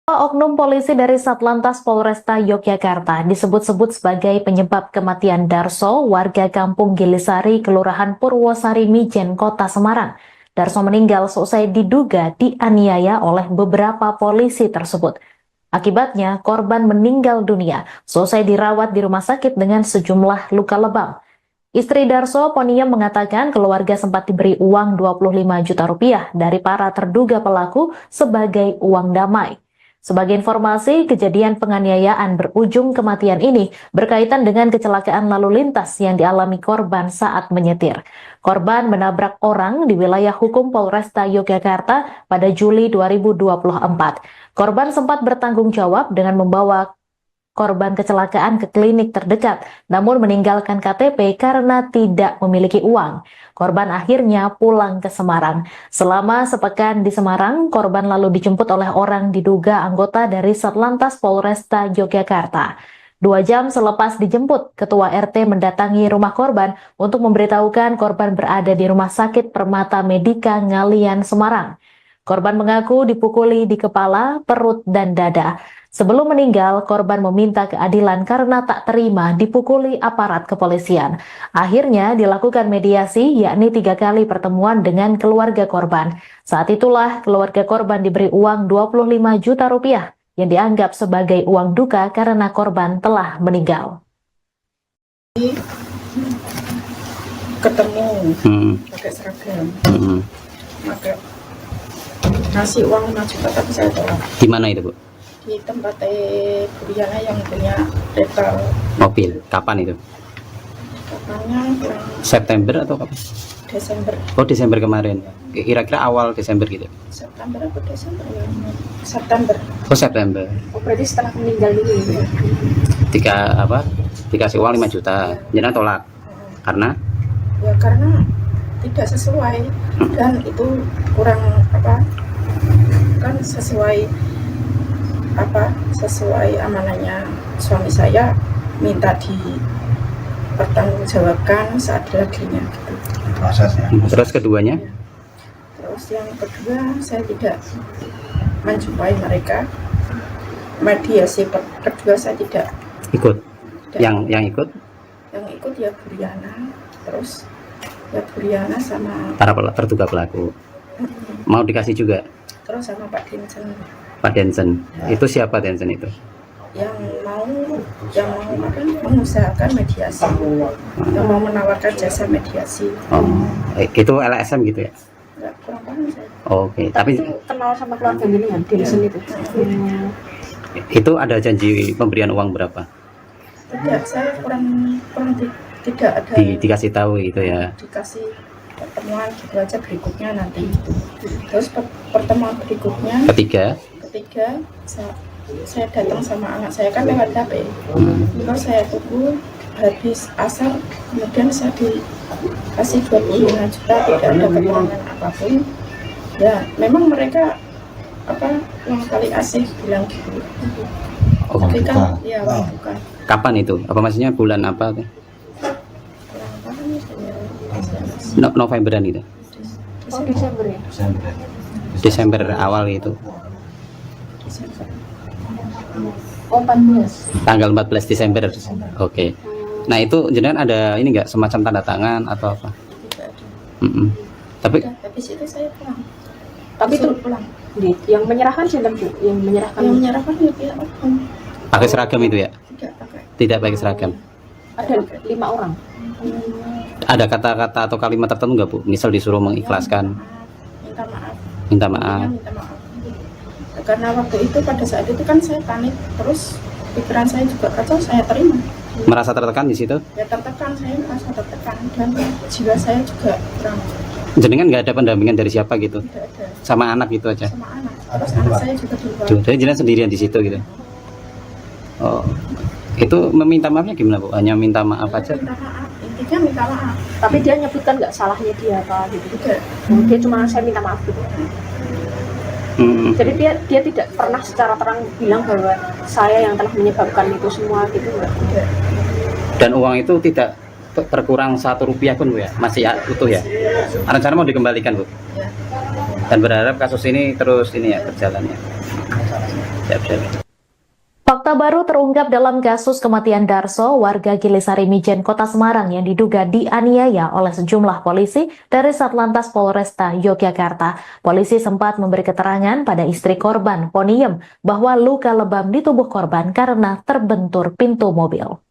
Oknum polisi dari Satlantas Polresta Yogyakarta disebut-sebut sebagai penyebab kematian Darso, warga kampung Gilisari, Kelurahan Purwosari Mijen, Kota Semarang. Darso meninggal seusai diduga dianiaya oleh beberapa polisi tersebut. Akibatnya, korban meninggal dunia seusai dirawat di rumah sakit dengan sejumlah luka lebam. Istri Darso, Ponia, mengatakan keluarga sempat diberi uang 25 juta rupiah dari para terduga pelaku sebagai uang damai. Sebagai informasi, kejadian penganiayaan berujung kematian ini berkaitan dengan kecelakaan lalu lintas yang dialami korban saat menyetir. Korban menabrak orang di wilayah hukum Polresta Yogyakarta pada Juli 2024. Korban sempat bertanggung jawab dengan membawa korban kecelakaan ke klinik terdekat, namun meninggalkan KTP karena tidak memiliki uang. Korban akhirnya pulang ke Semarang. Selama sepekan di Semarang, korban lalu dijemput oleh orang diduga anggota dari Satlantas Polresta Yogyakarta. 2 jam selepas dijemput, Ketua RT mendatangi rumah korban untuk memberitahukan korban berada di Rumah Sakit Permata Medika Ngalian, Semarang. Korban mengaku dipukuli di kepala, perut, dan dada. Sebelum meninggal, korban meminta keadilan karena tak terima dipukuli aparat kepolisian. Akhirnya dilakukan mediasi, yakni 3 kali pertemuan dengan keluarga korban. Saat itulah keluarga korban diberi uang 25 juta rupiah yang dianggap sebagai uang duka karena korban telah meninggal. Ketemu pakai seragam, pakai ngasih uang 5 juta, tapi saya tolak. Di mana itu, Bu? Di tempat Buriana yang punya rental mobil. Kapan itu? katanya kurang September atau kapan? Desember. Oh, Desember kemarin. Kira-kira awal Desember gitu. September atau Desember ya? September. Oh, September. Oh, berarti setelah meninggal dulu ya? Dikasih uang 5 juta. Jangan tolak. Karena? Ya karena tidak sesuai dan itu kurang kan sesuai amanahnya suami saya, minta dipertanggungjawabkan seadil-adilnya gitu. Prosesnya. Terus keduanya? Terus yang kedua, saya tidak menjumpai mereka. Mediasi kedua saya tidak ikut. Tidak. Yang ikut? Yang ikut ya Buriana, terus ya Buriana sama Para terduga pelaku. Mau dikasih juga? Terus sama Pak Densen. Pak Densen. Itu siapa Densen itu? Yang mau mengusahakan mediasi, yang mau menawarkan jasa mediasi. Oh, itu LSM gitu ya? Enggak, kurang paham saya. Oke, tapi itu kenal sama keluarga ini ya, Densen itu. Itu ada janji pemberian uang berapa? Tidak, saya kurang tidak ada. Dikasih tahu gitu ya? Dikasih pertemuan gitu aja berikutnya nanti. Terus pertemuan berikutnya. Ketiga, saya datang sama anak saya kan lewat HP. Terus saya tunggu habis asar, kemudian saya dikasih 25 juta, tidak ada kekurangan apapun. Ya, memang mereka yang paling asik bilang gitu. Oh, tapi kan ya bukan. Kapan itu? Apa maksudnya bulan apa? Kurang paham ya. Novemberan itu? Oh, Desember ya? Desember awal itu. Desember. Oh, 14. Tanggal 14 Desember. Oke. Nah, itu jenengan ada ini enggak semacam tanda tangan atau apa? Tidak ada. Tapi habis itu saya pulang. Tapi itu pulang. Yang menyerahkan sih yang menyerahkan ya pihak oknum. pakai seragam itu ya? Tidak pakai. Tidak pakai seragam. ada 5 orang. Ada kata-kata atau kalimat tertentu enggak, Bu? Misal disuruh mengikhlaskan, Minta maaf. minta maaf. Minta maaf. Karena waktu itu pada saat itu kan saya panik, terus pikiran saya juga kacau, saya terima. Merasa tertekan di situ? Ya tertekan, saya merasa tertekan dan jiwa saya juga kurang. Jenengan nggak ada pendampingan dari siapa gitu? Tidak ada. Sama anak gitu aja? Sama anak. Terus anak saya juga di luar. Jadi jenengan sendirian di situ gitu? Oh, itu meminta maafnya gimana, Bu? Hanya minta maaf aja? Minta maaf, intinya minta maaf. Tapi dia nyebutkan nggak salahnya dia apa gitu. Tidak. Dia cuma saya minta maaf gitu. Jadi dia tidak pernah secara terang bilang bahwa saya yang telah menyebabkan itu semua gitu, enggak. Tidak. Dan uang itu tidak berkurang 1 rupiah pun, Bu ya? Masih utuh ya? Rencana mau dikembalikan, Bu? Ya. Dan berharap kasus ini terus ini ya berjalan ya? Siap. Fakta baru terungkap dalam kasus kematian Darso, warga Gilisari Mijen, Kota Semarang yang diduga dianiaya oleh sejumlah polisi dari Satlantas Polresta Yogyakarta. Polisi sempat memberi keterangan pada istri korban, Poniem, bahwa luka lebam di tubuh korban karena terbentur pintu mobil.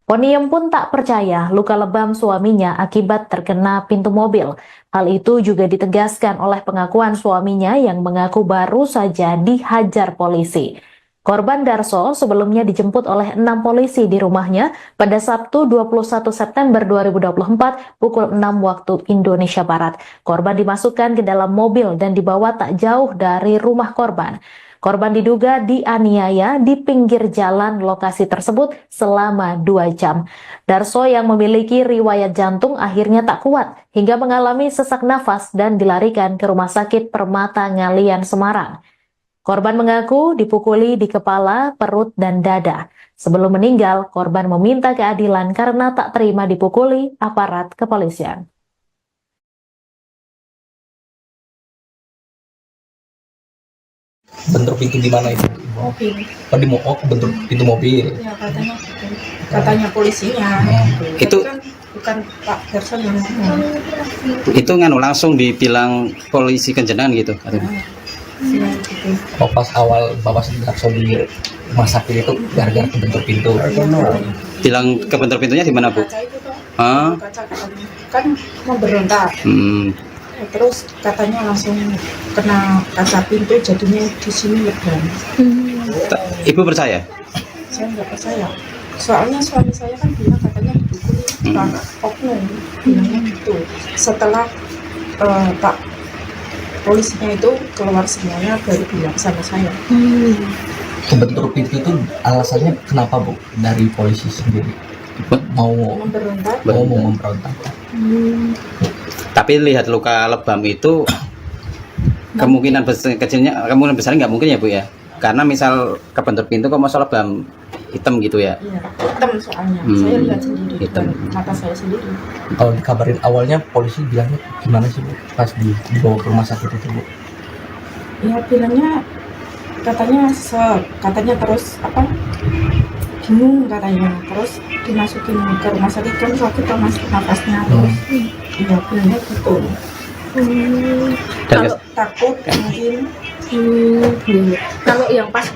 Poniem pun tak percaya luka lebam suaminya akibat terkena pintu mobil. Hal itu juga ditegaskan oleh pengakuan suaminya yang mengaku baru saja dihajar polisi. Korban Darso sebelumnya dijemput oleh 6 polisi di rumahnya pada Sabtu 21 September 2024 pukul 6 waktu Indonesia Barat. Korban dimasukkan ke dalam mobil dan dibawa tak jauh dari rumah korban. Korban diduga dianiaya di pinggir jalan lokasi tersebut selama 2 jam. Darso yang memiliki riwayat jantung akhirnya tak kuat hingga mengalami sesak nafas dan dilarikan ke Rumah Sakit Permata Ngalian Semarang. Korban mengaku dipukuli di kepala, perut, dan dada. Sebelum meninggal, korban meminta keadilan karena tak terima dipukuli aparat kepolisian. Bentuk pintu di mana itu? Mobil. Bentuk pintu mobil. Ya katanya gitu. Katanya polisinya. Itu- Tapi kan bukan Pak Darso yang ngomong. Itu nganu langsung dibilang polisi Kenjenan gitu katanya. Ya, gitu. Oh, pas awal Bapak Darso di rumah sakit itu gara-gara kebentur pintu. Bilang kebentur pintunya di mana, Bu? Kaca itu toh. Ah, Kaca kan memberontak. Ya, terus katanya langsung kena kaca pintu, jadinya di sini lebam. Ibu percaya? Saya nggak percaya. Soalnya suami saya kan bilang katanya dipukuli Pak oknum, bilangnya gitu. Setelah Pak polisinya itu keluar semuanya baru bilang sama saya. Kebentur pintu itu alasannya kenapa, Bu? Dari polisi sendiri mau Memberontak. memberontak. Tapi lihat luka lebam itu kemungkinan besarnya nggak mungkin ya, Bu ya. Karena misal kebentur pintu kok masuk lebam hitam gitu ya. Iya, hitam soalnya. Saya lihat sendiri Hitam. dari mata saya sendiri. Kalau dikabarin awalnya polisi bilangnya gimana sih, Bu? Pas dibawa ke rumah sakit itu, Bu? Ya bilangnya katanya terus apa? Bingung katanya. Terus dimasukin ke rumah sakit kan sakit nafasnya terus. Iya bilangnya gitu. Dan Kalau- Takut mungkin. Iya. Kalau yang pas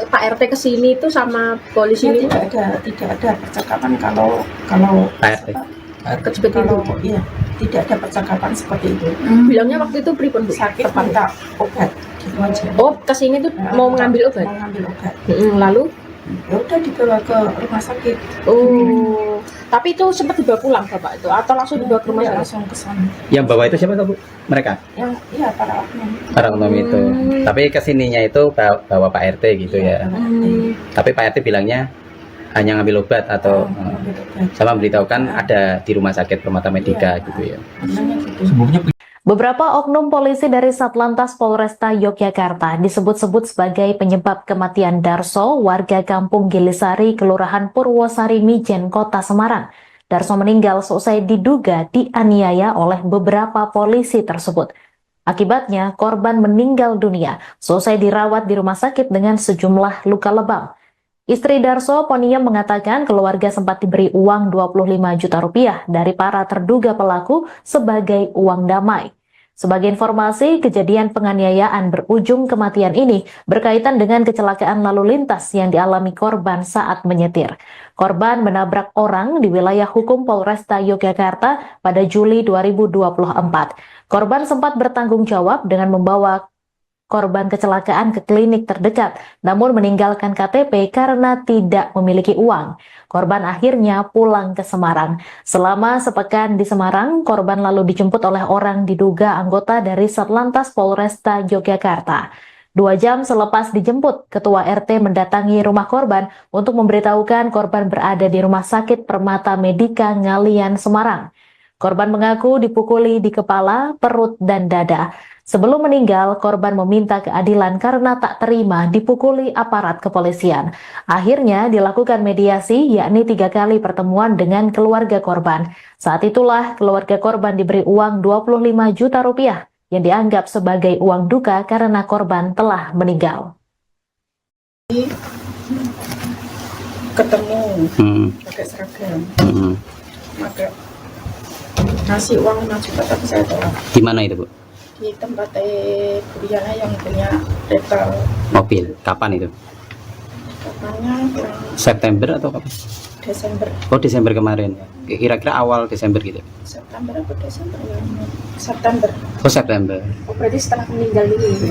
Pak RT kesini itu sama polisi Ya, ini tidak ada percakapan kalau Pak RT. kejepit itu. kalau iya tidak ada percakapan seperti itu. Bilangnya waktu itu pripun, Bu? Sakit minta obat gitu aja. Oh, kesini tuh mau mengambil obat. Mau ngambil obat. Lalu Ya udah dibawa ke rumah sakit. oh, tapi itu sempat dibawa pulang Bapak itu atau langsung dibawa ke rumah Iya, sakit? langsung ke sana. Yang bawa itu siapa, Bu? Mereka? Yang iya para oknum. Para oknum itu. Tapi kesininya itu bawa Pak RT gitu ya. Tapi Pak RT bilangnya hanya ngambil obat atau Ngambil obat. sama memberitahukan ada di rumah sakit Permata Medika gitu ya. Bilangnya gitu. Sebelumnya Beberapa oknum polisi dari Satlantas Polresta Yogyakarta disebut-sebut sebagai penyebab kematian Darso, warga kampung Gilisari, Kelurahan Purwosari Mijen, Kota Semarang. Darso meninggal seusai diduga dianiaya oleh beberapa polisi tersebut. Akibatnya, korban meninggal dunia seusai dirawat di rumah sakit dengan sejumlah luka lebam. Istri Darso, Poniem, mengatakan keluarga sempat diberi uang 25 juta rupiah dari para terduga pelaku sebagai uang damai. Sebagai informasi, kejadian penganiayaan berujung kematian ini berkaitan dengan kecelakaan lalu lintas yang dialami korban saat menyetir. Korban menabrak orang di wilayah hukum Polresta Yogyakarta pada Juli 2024. Korban sempat bertanggung jawab dengan membawa korban kecelakaan ke klinik terdekat, namun meninggalkan KTP karena tidak memiliki uang. Korban akhirnya pulang ke Semarang. Selama sepekan di Semarang, korban lalu dijemput oleh orang diduga anggota dari Satlantas Polresta Yogyakarta. 2 jam selepas dijemput, Ketua RT mendatangi rumah korban untuk memberitahukan korban berada di Rumah Sakit Permata Medika Ngalian, Semarang. Korban mengaku dipukuli di kepala, perut, dan dada. Sebelum meninggal, korban meminta keadilan karena tak terima dipukuli aparat kepolisian. Akhirnya dilakukan mediasi, yakni 3 kali pertemuan dengan keluarga korban. Saat itulah keluarga korban diberi uang 25 juta rupiah yang dianggap sebagai uang duka karena korban telah meninggal. ketemu Hmm. pakai seragam, Hmm. pakai ngasih uang 5 juta tapi saya tolak. Di mana itu, Bu? Di tempat Buriana yang punya rental. Mobil. Kapan itu? Katanya kurang September atau kapan? Desember, Oh, Desember kemarin. Kira-kira awal Desember gitu. September atau Desember ya? September. Oh, September. Oh, berarti setelah meninggal ini.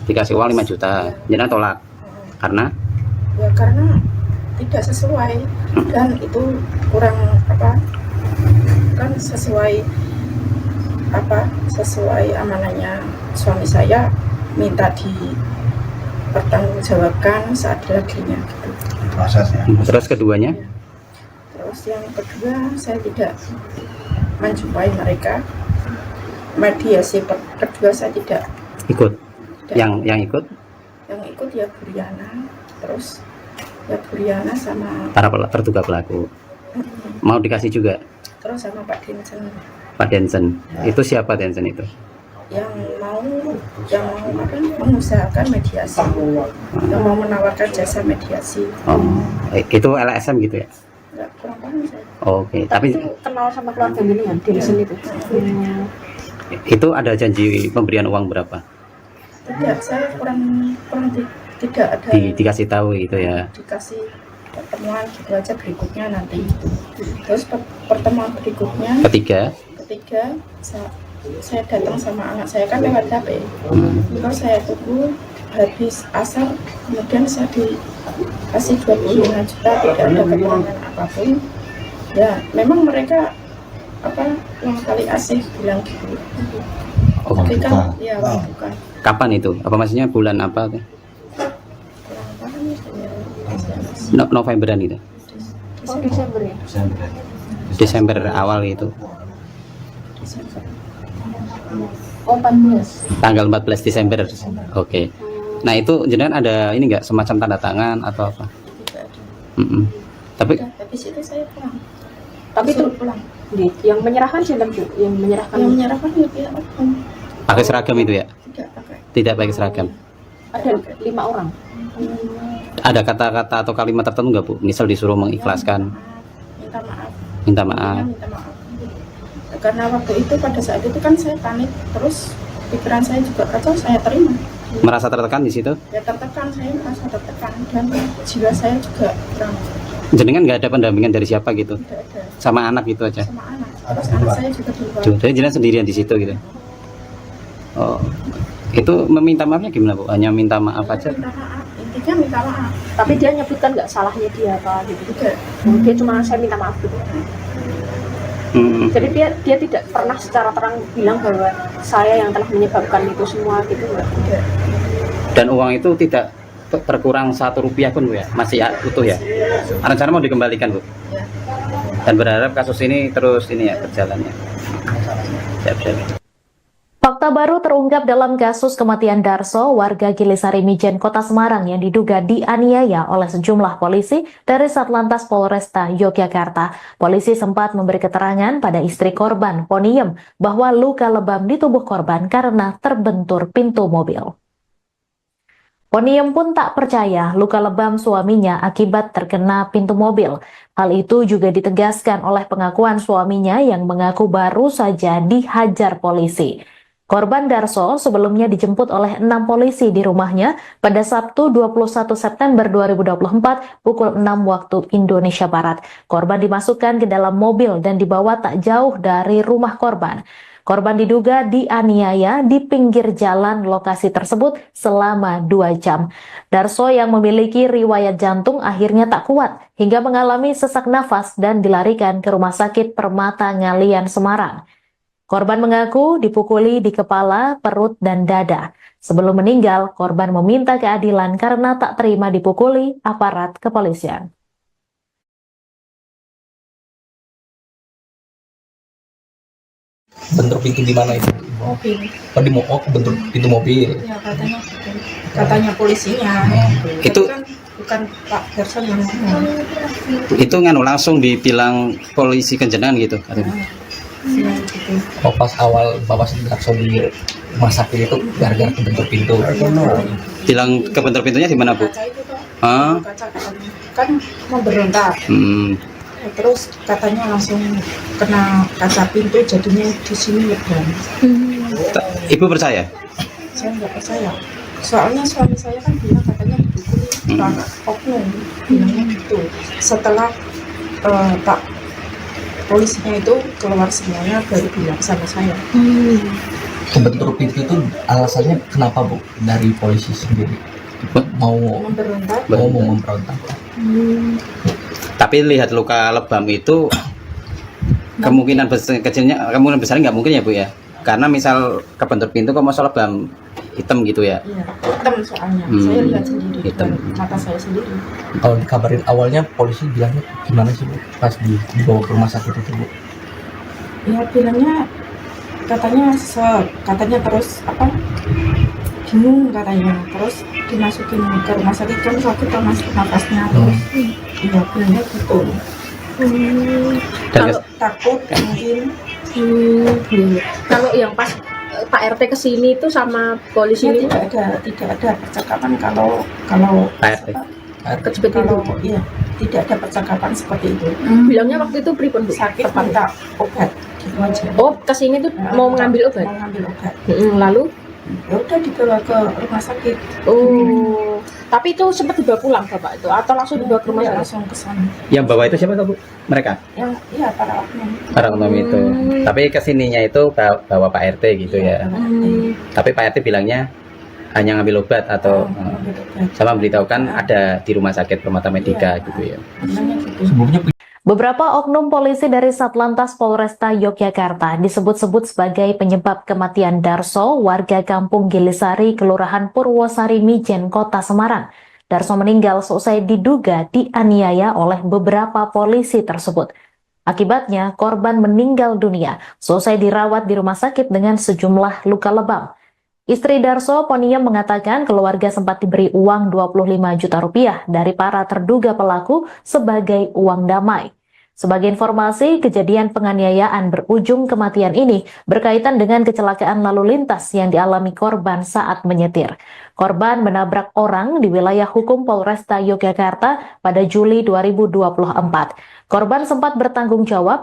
Dikasih uang 5 juta. Jangan tolak. Karena Ya karena tidak sesuai dan itu kurang kan sesuai amanahnya suami saya, minta dipertanggungjawabkan seadil-adilnya gitu. Prosesnya. terus keduanya Terus yang kedua, saya tidak menjumpai mereka. Mediasi kedua saya tidak. ikut. tidak. Yang ikut Yang ikut ya Buriana, terus ya Buriana sama para terduga pelaku. Mau dikasih juga terus sama Pak Dinsen Pak Densen. Itu siapa Densen itu? yang mau mengusahakan mediasi, yang mau menawarkan jasa mediasi. Oh, itu LSM gitu ya? Nggak kurang paham saya. Oke, Tapi tapi itu kenal sama keluarga gini kan, Dinesen itu. itu ada janji pemberian uang berapa? Tidak, saya tidak ada Dikasih tahu gitu ya. dikasih pertemuan gitu aja berikutnya nanti. Terus pertemuan berikutnya Ketiga, saya datang sama anak saya kan lewat HP. Terus saya tunggu habis asar, kemudian saya dikasih 25 juta, tidak ada kekurangan apapun. Ya memang mereka yang kali asih bilang gitu. oh, Tapi kan ya bukan kapan itu? Apa maksudnya bulan apa? kurang paham ya. Novemberan itu? Oh, Desember ya. Desember awal itu. Desember. Oh, 14. Tanggal 14 Desember. Oke. Nah, itu jenengan ada ini enggak semacam tanda tangan atau apa? Tidak ada. Mm-mm. Tapi Udah, habis itu saya pulang. Tapi itu Suruh pulang. yang menyerahkan sinten, Bu? Yang menyerahkan Yang menyerahkan ya pihak oknum. pakai seragam itu ya? Tidak pakai. Tidak pakai seragam. ada 5 orang. Ada kata-kata atau kalimat tertentu enggak, Bu? Misal disuruh mengikhlaskan, Minta maaf. minta maaf. Minta maaf. Karena waktu itu pada saat itu kan saya panik, terus pikiran saya juga kacau, saya terima. Merasa tertekan di situ? Ya tertekan, saya merasa tertekan dan jiwa saya juga kurang, Jenengan nggak ada pendampingan dari siapa gitu? tidak ada Sama anak gitu aja? sama anak. Terus anak saya juga di luar. Jadi jenengan sendirian di situ gitu? Oh, itu meminta maafnya gimana, Bu? Hanya minta maaf aja? Minta maaf, intinya minta maaf. Tapi dia nyebutkan nggak salahnya dia apa gitu. Tidak. Dia cuma saya minta maaf gitu. Hmm. Jadi dia tidak pernah secara terang bilang bahwa saya yang telah menyebabkan itu semua gitu enggak. Tidak. Dan uang itu tidak berkurang 1 rupiah pun, Bu ya? Masih utuh ya? Rencana mau dikembalikan, Bu? Ya. Dan berharap kasus ini terus ini ya berjalan ya. Siap-siap. Fakta baru terungkap dalam kasus kematian Darso, warga Gilisari Mijen, Kota Semarang yang diduga dianiaya oleh sejumlah polisi dari Satlantas Polresta Yogyakarta. Polisi sempat memberi keterangan pada istri korban, Poniem, bahwa luka lebam di tubuh korban karena terbentur pintu mobil. Poniem pun tak percaya luka lebam suaminya akibat terkena pintu mobil. Hal itu juga ditegaskan oleh pengakuan suaminya yang mengaku baru saja dihajar polisi. Korban Darso sebelumnya dijemput oleh 6 polisi di rumahnya pada Sabtu 21 September 2024 pukul 6 waktu Indonesia Barat. Korban dimasukkan ke dalam mobil dan dibawa tak jauh dari rumah korban. Korban diduga dianiaya di pinggir jalan lokasi tersebut selama 2 jam. Darso yang memiliki riwayat jantung akhirnya tak kuat hingga mengalami sesak nafas dan dilarikan ke Rumah Sakit Permata Ngalian Semarang. Korban mengaku dipukuli di kepala, perut, dan dada. Sebelum meninggal, korban meminta keadilan karena tak terima dipukuli aparat kepolisian. Bentuk pintu di mana itu? Mobil. Bentuk pintu mobil. Ya katanya gitu. Katanya polisinya. Itu- Kan bukan Pak Darso yang ngomong. Itu nganu langsung dibilang polisi kenjenan gitu katanya. Iya, gitu. Oh, pas awal Bapak Sudarso di rumah sakit itu gara-gara kebentur pintu. Bilang kebentur pintunya di mana, Bu? Kaca itu Pak, Ah, kaca kan mau berontak. Terus katanya langsung kena kaca pintu, jadinya di sini lebam. Ibu percaya? Saya nggak percaya. Soalnya suami saya kan bilang katanya dipukuli Pak oknum, bilangnya gitu. Setelah Pak polisinya itu keluar semuanya baru bilang sama saya. Kebentur pintu itu alasannya kenapa Bu? Dari polisi sendiri mau Memberontak. memberontak. Tapi lihat luka lebam itu kemungkinan besar nggak mungkin ya, Bu ya? Karena misal kebentur pintu kok masuk lebam hitam gitu ya. Iya, hitam soalnya. Saya lihat sendiri Hitam. dengan mata saya sendiri. Kalau dikabarin awalnya polisi bilangnya gimana sih Bu? Pas dibawa ke rumah sakit itu Bu? Ya bilangnya katanya terus apa? Bingung katanya. Terus dimasukin ke rumah sakit kan sakit masuk nafasnya terus. Iya bilangnya gitu. Dan Kalau Takut mungkin. iya. Kalau yang pas Pak RT kesini itu sama polisi Ya, ini tidak ada percakapan kalau Pak RT. seperti itu. iya tidak ada percakapan seperti itu. Bilangnya waktu itu pripun, Bu? Sakit minta obat gitu aja. Oh, kesini tuh mau mengambil obat. Mau ngambil obat. Lalu Ya udah dibawa ke rumah sakit. oh, tapi itu sempat dibawa pulang Bapak itu atau langsung dibawa ke rumah Ya, sakit? langsung ke sana. Yang bawa itu siapa, Bu? Mereka? Yang iya para oknum. Para oknum itu. Tapi kesininya itu bawa Pak RT gitu ya. Tapi Pak RT bilangnya hanya ngambil obat atau Ngambil obat. sama memberitahukan ada di rumah sakit Permata Medika gitu ya. Bilangnya gitu. Sebelumnya Beberapa oknum polisi dari Satlantas Polresta Yogyakarta disebut-sebut sebagai penyebab kematian Darso, warga kampung Gilisari, Kelurahan Purwosari Mijen, Kota Semarang. Darso meninggal seusai diduga dianiaya oleh beberapa polisi tersebut. Akibatnya, korban meninggal dunia seusai dirawat di rumah sakit dengan sejumlah luka lebam. Istri Darso, Ponia, mengatakan keluarga sempat diberi uang 25 juta rupiah dari para terduga pelaku sebagai uang damai. Sebagai informasi, kejadian penganiayaan berujung kematian ini berkaitan dengan kecelakaan lalu lintas yang dialami korban saat menyetir. Korban menabrak orang di wilayah hukum Polresta Yogyakarta pada Juli 2024. Korban sempat bertanggung jawab